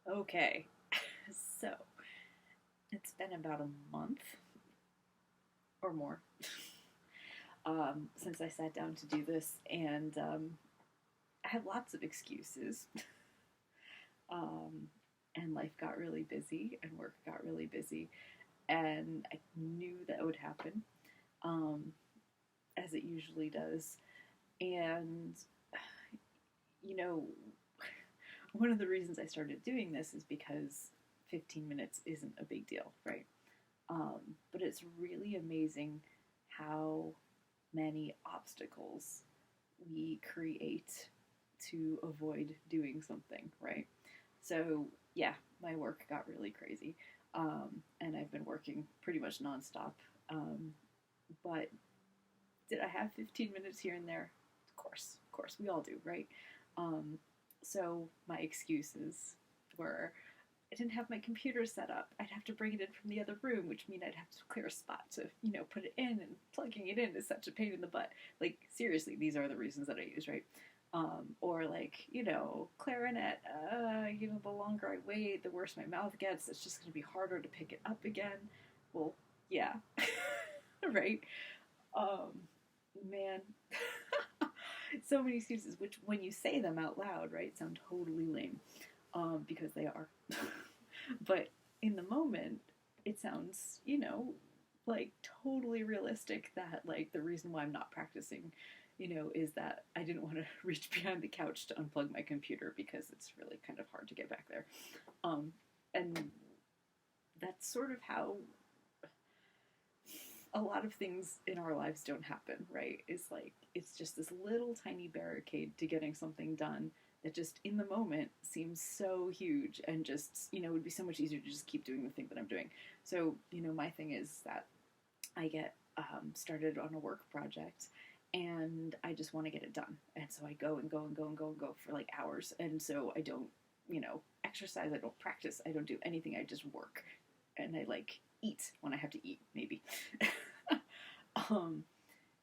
Okay, so it's been about a month or more since I sat down to do this, and I had lots of excuses. um, and life got really busy, and work got really busy, and I knew that would happen, um, as it usually does. And you know, one of the reasons I started doing this is because 15 minutes isn't a big deal, right? But it's really amazing how many obstacles we create to avoid doing something, right? So, yeah, my work got really crazy. And I've been working pretty much nonstop. Um, but did I have 15 minutes here and there? Of course, we all do, right? Um, so, my excuses were I didn't have my computer set up. I'd have to bring it in from the other room, which means I'd have to clear a spot to, put it in, and plugging it in is such a pain in the butt. Like, seriously, these are the reasons that I use, right? Or like, clarinet, the longer I wait, the worse my mouth gets. It's just going to be harder to pick it up again. Well, yeah, right? Um, man, so many excuses, which when you say them out loud, right, sound totally lame, because they are. But in the moment, it sounds, like totally realistic that, like, the reason why I'm not practicing, is that I didn't want to reach behind the couch to unplug my computer because it's really kind of hard to get back there. And that's sort of how a lot of things in our lives don't happen, right? It's like, it's just this little tiny barricade to getting something done that just in the moment seems so huge, and just, it would be so much easier to just keep doing the thing that I'm doing. So, my thing is that I get started on a work project, and I just want to get it done. And so I go and go and go and go and go for like hours. And so I don't, exercise, I don't practice, I don't do anything, I just work. And I like eat when I have to eat, maybe. um,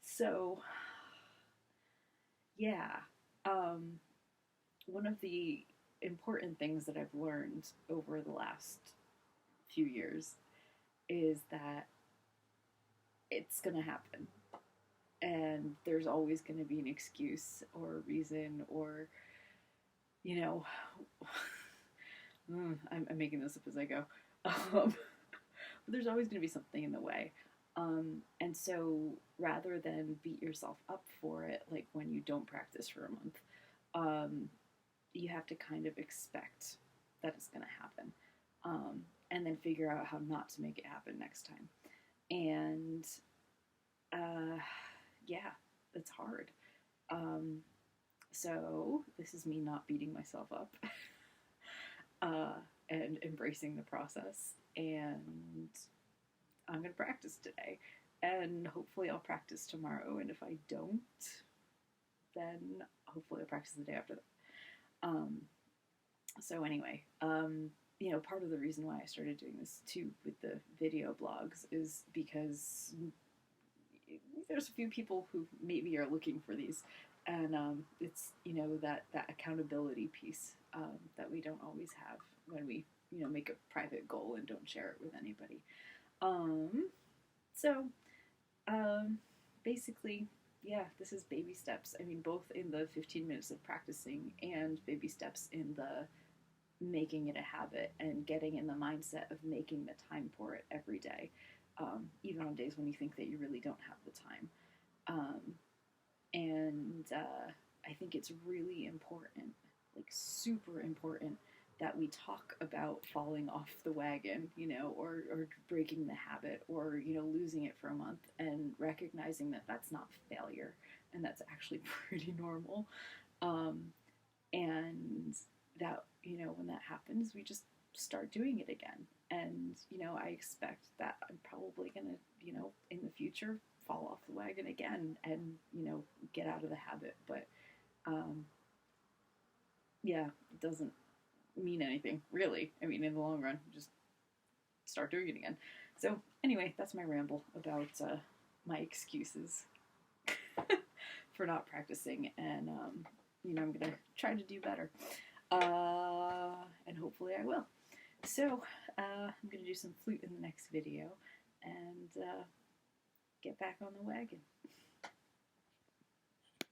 so, yeah. Um, One of the important things that I've learned over the last few years is that it's going to happen. And there's always going to be an excuse or a reason, or, you know, I'm making this up as I go. But there's always going to be something in the way. And so rather than beat yourself up for it, like when you don't practice for a month, um, you have to kind of expect that it's going to happen. And then figure out how not to make it happen next time. And uh, yeah, it's hard. Um, so this is me not beating myself up, and embracing the process. And I'm going to practice today. And hopefully I'll practice tomorrow. And if I don't, then hopefully I'll practice the day after that. So anyway, part of the reason why I started doing this too with the video blogs is because there's a few people who maybe are looking for these, and it's that accountability piece, that we don't always have when we make a private goal and don't share it with anybody. Um, so basically, yeah, this is baby steps. I mean, both in the 15 minutes of practicing and baby steps in the making it a habit and getting in the mindset of making the time for it every day, even on days when you think that you really don't have the time. Um, and I think it's really important, like super important, that we talk about falling off the wagon, or breaking the habit, or, losing it for a month, and recognizing that that's not failure, and that's actually pretty normal. Um, and that, when that happens, we just start doing it again. And, I expect that I'm probably going to, in the future, fall off the wagon again and, get out of the habit. But, yeah, it doesn't mean anything, really. I mean, in the long run, just start doing it again. So, anyway, that's my ramble about my excuses for not practicing. And, I'm going to try to do better. And hopefully hopefully I will. So, I'm going to do some flute in the next video and get back on the wagon.